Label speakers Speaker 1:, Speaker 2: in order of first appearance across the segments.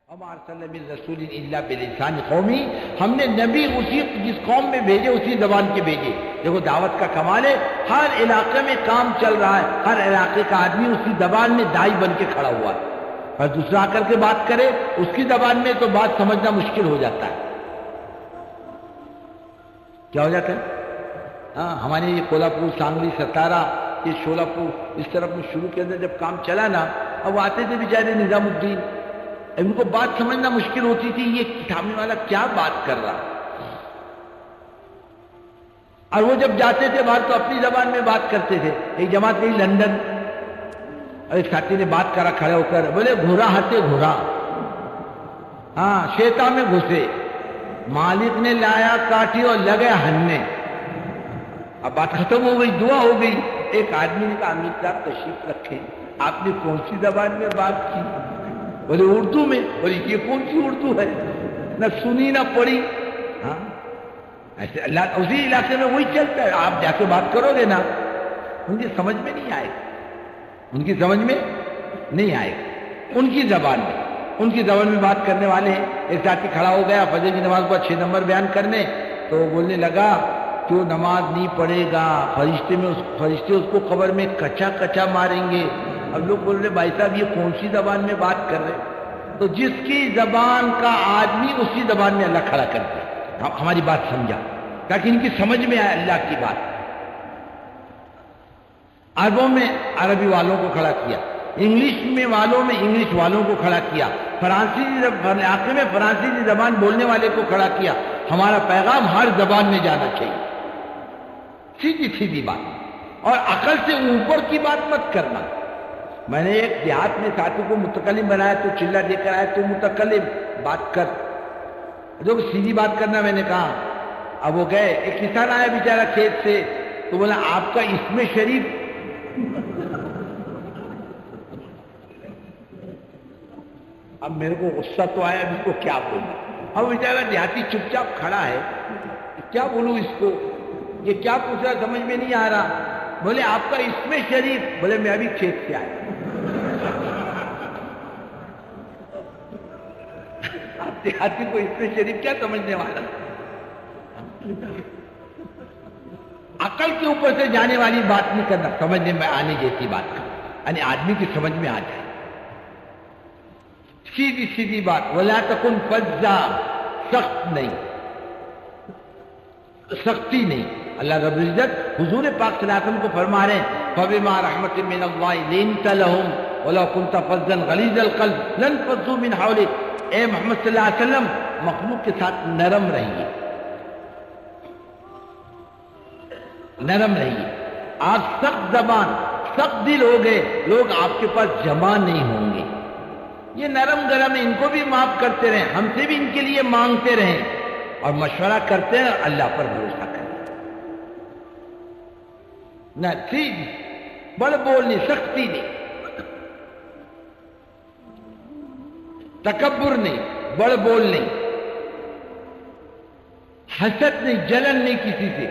Speaker 1: وما ارسلنا من رسول الا بلسان قومی، ہم نے نبی اسی جس قوم میں بھیجے اسی زبان کے بھیجے۔ دیکھو دعوت کا کمال ہے، ہر علاقے میں کام چل رہا ہے، ہر علاقے کا آدمی اسی زبان میں دائی بن کے کھڑا ہوا ہے، اور دوسرا آ کر کے بات کرے اس کی زبان میں تو بات سمجھنا مشکل ہو جاتا ہے۔ کیا ہو جاتا ہے؟ ہاں، ہمارے یہ کولہاپور، سانگلی، ستارہ، یہ شولاپور اس طرف میں شروع کے اندر جب کام چلا نا، اب وہ آتے تھے بیچارے نظام الدین، ان کو بات سمجھنا مشکل ہوتی تھی، یہ سامنے والا کیا بات کر رہا، اور وہ جب جاتے تھے باہر تو اپنی زبان میں بات کرتے تھے۔ ایک جماعت گئی لندن، اور ایک ساتھی نے بات کرا کھڑے ہو کر، بولے گھوڑا ہاتھے گھوڑا، ہاں شیطان میں گھسے، مالک نے لایا کاٹی اور لگے ہننے۔ اب بات ختم ہو گئی، دعا ہو گئی۔ ایک آدمی نے کہا امیر صاحب تشریف رکھیں، آپ نے کون سی زبان میں بات کی؟ بولے اردو میں۔ بولے یہ کون سی اردو ہے، نہ سنی نہ پڑھی۔ ہاں ایسے اللہ اسی علاقے میں وہی چلتا ہے، آپ جا کے بات کرو گے نا، ان کی سمجھ میں نہیں آئے گا، ان کی سمجھ میں نہیں آئے گا، ان کی زبان میں، ان کی زبان میں بات کرنے والے ہیں۔ ایک ساتھی کھڑا ہو گیا فجر کی نماز پر 6 نمبر بیان کرنے، تو وہ بولنے لگا جو نماز نہیں پڑھے گا فرشتے اس کو قبر میں کچا کچا ماریں گے۔ اب لوگ بول رہے بھائی صاحب یہ کون سی زبان میں بات کر رہے؟ تو جس کی زبان کا آدمی اسی زبان میں اللہ کھڑا کر دے۔ ہماری بات سمجھا تاکہ ان کی سمجھ میں آئے اللہ کی بات۔ عربوں میں عربی والوں کو کھڑا کیا، انگلش میں والوں میں انگلش والوں کو کھڑا کیا، علاقے میں فرانسیسی زبان بولنے والے کو کھڑا کیا۔ ہمارا پیغام ہر زبان میں جانا چاہیے، سیدھی سیدھی بات، اور عقل سے اوپر کی بات مت کرنا۔ میں نے ایک دیہات میں ساتھی کو متکلم بنایا تو چلا دے کر آیا، تو متکلم بات کر، جو سیدھی بات کرنا، میں نے کہا۔ اب وہ گئے، ایک کسان آیا بیچارہ کھیت سے، تو بولا آپ کا اسم شریف، اب میرے کو غصہ تو آیا، اب اس کو کیا بولوں؟ اب بیچارہ دیہاتی چپ چاپ کھڑا ہے، کیا بولوں اس کو، یہ کیا پوچھ رہا سمجھ میں نہیں آ رہا۔ بولے آپ کا اسم شریف، بولے میں ابھی کھیت سے آیا۔ آپ دیہاتی کو اسم شریف کیا سمجھنے والا؟ عقل کے اوپر سے جانے والی بات نہیں کرنا، سمجھنے میں آنے جیسی بات کر، یعنی آدمی کی سمجھ میں آ جائے، سیدھی سیدھی بات۔ وَلَا تَكُنْ فَظًّا، سخت نہیں، سختی نہیں۔ اللہ رب العزت حضور پاک صلی اللہ علیہ وسلم کو فرما رہے ہیں فَبِمَا رَحْمَةٍ مِّنَ اللَّهِ لِنْتَ لَهُمْ وَلَوْ كُنْتَ فَظًّا غَلِيظَ الْقَلْبِ لَانفَضُّوا مِنْ حَوْلِكَ۔ اے محمد صلی اللہ علیہ وسلم مخلوق کے ساتھ نرم رہیے، نرم رہیے۔ آپ سخت زبان سخت دل ہو گئے، لوگ آپ کے پاس جمع نہیں ہوں گے۔ یہ نرم گرم ہے، ان کو بھی معاف کرتے رہیں، ہم سے بھی ان کے لیے مانگتے رہیں، اور مشورہ کرتے ہیں، اللہ پر بھروسہ کریں۔ نہ ٹھیک بڑ بول نہیں، سختی نہیں، تکبر نہیں، بڑ بول نہیں، حسد نہیں، جلن نہیں کسی سے۔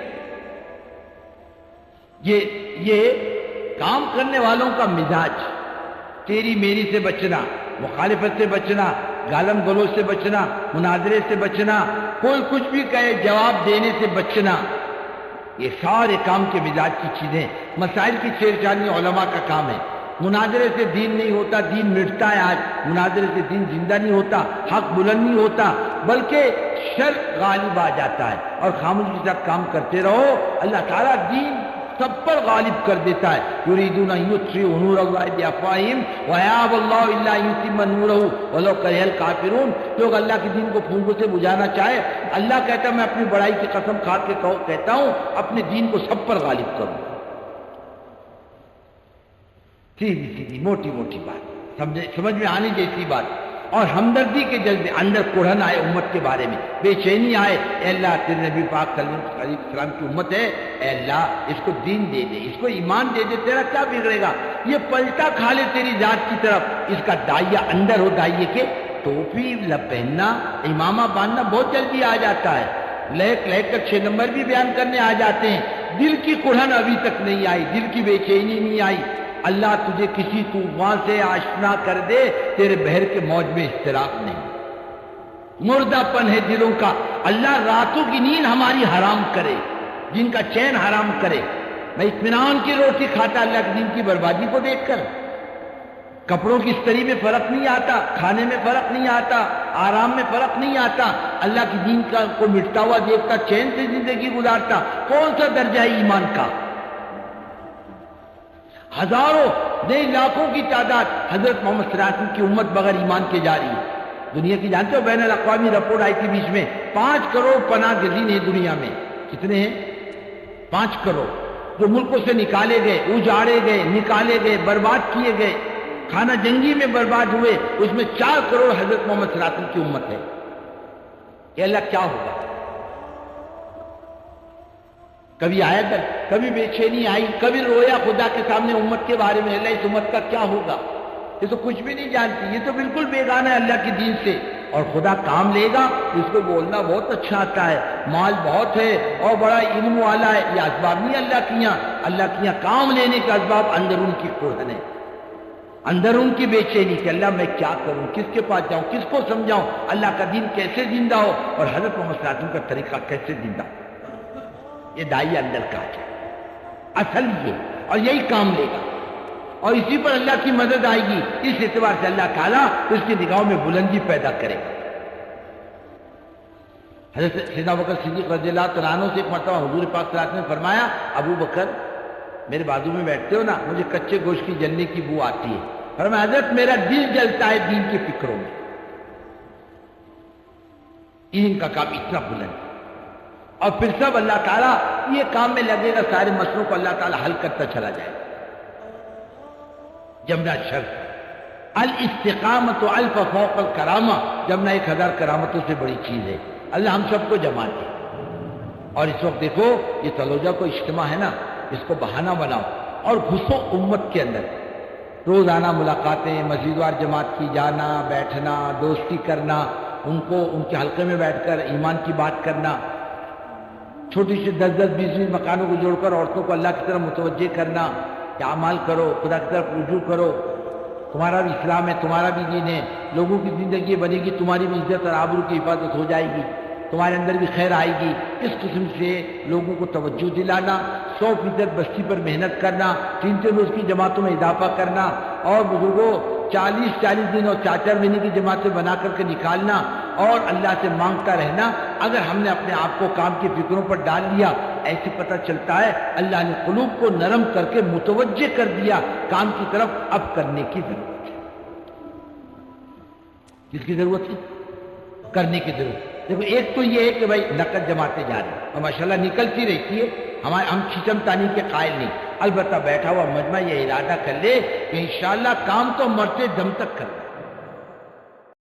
Speaker 1: یہ کام کرنے والوں کا مزاج، تیری میری سے بچنا، مخالفت سے بچنا، گالم گلوچ سے بچنا، مناظرے سے بچنا، کوئی کچھ بھی کہے جواب دینے سے بچنا، یہ سارے کام کے مزاج کی چیزیں۔ مسائل کی چھیڑچھانی علماء کا کام ہے۔ مناظرے سے دین نہیں ہوتا، دین مٹتا ہے آج، مناظرے سے دین زندہ نہیں ہوتا، حق بلند نہیں ہوتا، بلکہ شر غالب آ جاتا ہے، اور خاموشی کے ساتھ کام کرتے رہو، اللہ تعالیٰ دین سب پر غالب کر دیتا ہے۔ یریدون ان یطفئوا نور اللہ بافواہہم ویابی اللہ الا ان یتم نورہ ولو کرہ الکافرون۔ لوگ اللہ کے دین کو پھونکوں سے بجھانا چاہے، اللہ کہتا ہے میں اپنی بڑائی کی قسم کھا کے کہتا ہوں اپنے دین کو سب پر غالب کروں۔ سیدھی سیدھی موٹی موٹی بات، سمجھ میں آنے جیسی بات، اور ہمدردی کے جذبے، اندر کڑھن آئے امت کے بارے میں، بے چینی آئے، اے اللہ تیرے نبی پاک صلی اللہ علیہ وسلم کی امت ہے، اے اللہ اس کو دین دے دے، اس کو ایمان دے دے، تیرا کیا بگڑے گا؟ یہ پلٹا کھا لے تیری ذات کی طرف، اس کا دائیا اندر ہو، دائیے کے ٹوپی پہننا، امامہ باندھنا بہت جلدی آ جاتا ہے، لہک کر 6 نمبر بھی بیان کرنے آ جاتے ہیں، دل کی کڑھن ابھی تک نہیں آئی، دل کی بے چینی نہیں آئی، اللہ تجھے کسی طوفان سے آشنا کر دے، تیرے بحر کے موج میں اضطراب نہیں۔ مردہ پن ہے دلوں کا، اللہ راتوں کی نیند ہماری حرام کرے، جن کا چین حرام کرے۔ میں اطمینان کی روٹی کھاتا اللہ کے دین کی بربادی کو دیکھ کر۔ کپڑوں کی استری میں فرق نہیں آتا، کھانے میں فرق نہیں آتا، آرام میں فرق نہیں آتا، اللہ کی دین کا کو مٹتا ہوا دیکھتا، چین سے زندگی گزارتا، کون سا درجہ ہے ایمان کا؟ ہزاروں نہیں لاکھوں کی تعداد حضرت محمد صلی اللہ علیہ وسلم کی امت بغیر ایمان کے جا رہی ہے۔ دنیا کی جانتے ہو بین الاقوامی رپورٹ آئی تھی بیچ میں، 5 کروڑ پناہ گزین ہیں دنیا میں۔ کتنے ہیں؟ 5 کروڑ، جو ملکوں سے نکالے گئے، اجاڑے گئے، نکالے گئے، برباد کیے گئے، خانہ جنگی میں برباد ہوئے، اس میں 4 کروڑ حضرت محمد صلی اللہ علیہ وسلم کی امت ہے۔ کہ اللہ کیا ہوگا؟ کبھی آیا در، کبھی بے چینی آئی، کبھی رویا خدا کے سامنے امت کے بارے میں، اللہ اس امت کا کیا ہوگا؟ یہ تو کچھ بھی نہیں جانتی، یہ تو بالکل بیگانہ ہے اللہ کے دین سے۔ اور خدا کام لے گا، اس کو بولنا بہت اچھا آتا ہے، مال بہت ہے اور بڑا علم والا ہے، یہ اسباب نہیں اللہ کی یہاں۔ اللہ کی یہاں کام لینے کا اسباب اندر ان کی قرآن ہے، اندر ان کی بے چینی کہ اللہ میں کیا کروں، کس کے پاس جاؤں، کس کو سمجھاؤں، اللہ کا دین کیسے زندہ ہو اور حضرت محمد صلی اللہ علیہ وسلم کا طریقہ کیسے زندہ ہو۔ یہ دائی اندر کا ہے اصل یہ، اور یہی کام لے گا اور اسی پر اللہ کی مدد آئے گی۔ اس اعتبار سے اللہ تعالیٰ اس کی نگاہوں میں بلندی پیدا کرے گا۔ حضرت سیدنا ابو بکر صدیق رضی اللہ تعالیٰ عنہ سے ایک مرتبہ حضور پاک صلی اللہ علیہ وسلم نے فرمایا، ابو بکر میرے بازو میں بیٹھتے ہو نا، مجھے کچے گوشت کی جلنے کی بو آتی ہے۔ فرمایا حضرت میرا دل جلتا ہے دین کی فکروں میں، ان کا کام اتنا بلند۔ اور پھر سب اللہ تعالیٰ یہ کام میں لگے گا، سارے مسئلوں کو اللہ تعالیٰ حل کرتا چلا جائے گا۔ جمنا شرط الاستقامت الف فوق الکرامہ، جمنا 1000 کرامتوں سے بڑی چیز ہے۔ اللہ ہم سب کو جما دے۔ اور اس وقت دیکھو یہ تلوجہ کو اجتماع ہے نا، اس کو بہانہ بناؤ اور گھسو امت کے اندر۔ روزانہ ملاقاتیں، مسجدوار جماعت کی جانا، بیٹھنا، دوستی کرنا، ان کو ان کے حلقے میں بیٹھ کر ایمان کی بات کرنا، چھوٹی سی 10-10 20-20 مکانوں کو جوڑ کر عورتوں کو اللہ کی طرف متوجہ کرنا کہ اعمال کرو، خدا کی طرف رجوع کرو، تمہارا بھی اسلام ہے، تمہارا بھی دین ہے، لوگوں کی زندگی بنے گی، تمہاری بھی عزت اور آبرو کی حفاظت ہو جائے گی، تمہارے اندر بھی خیر آئے گی۔ اس قسم سے لوگوں کو توجہ دلانا، 100% بستی پر محنت کرنا، 3 روز کی جماعتوں میں اضافہ کرنا، اور بزرگوں 40 دن اور 4 مہینے کی جماعتیں بنا کر کے نکالنا اور اللہ سے مانگتا رہنا۔ اگر ہم نے اپنے آپ کو کام کی فکروں پر ڈال لیا، ایسے پتہ چلتا ہے اللہ نے قلوب کو نرم کر کے متوجہ کر دیا کام کی طرف، اب کرنے کی ضرورت ہے۔ کس کی ضرورت ہے؟ کرنے کی ضرورت۔ دیکھو ایک تو یہ ہے کہ بھائی نقد جماعتیں جا رہی ہیں اور ماشاءاللہ نکلتی رہتی ہے، ہم شیشم تانی کے قائل نہیں، البتہ بیٹھا ہوا مجمع یہ ارادہ کر لے کہ انشاءاللہ کام تو مرتے دم تک کرنا ہے۔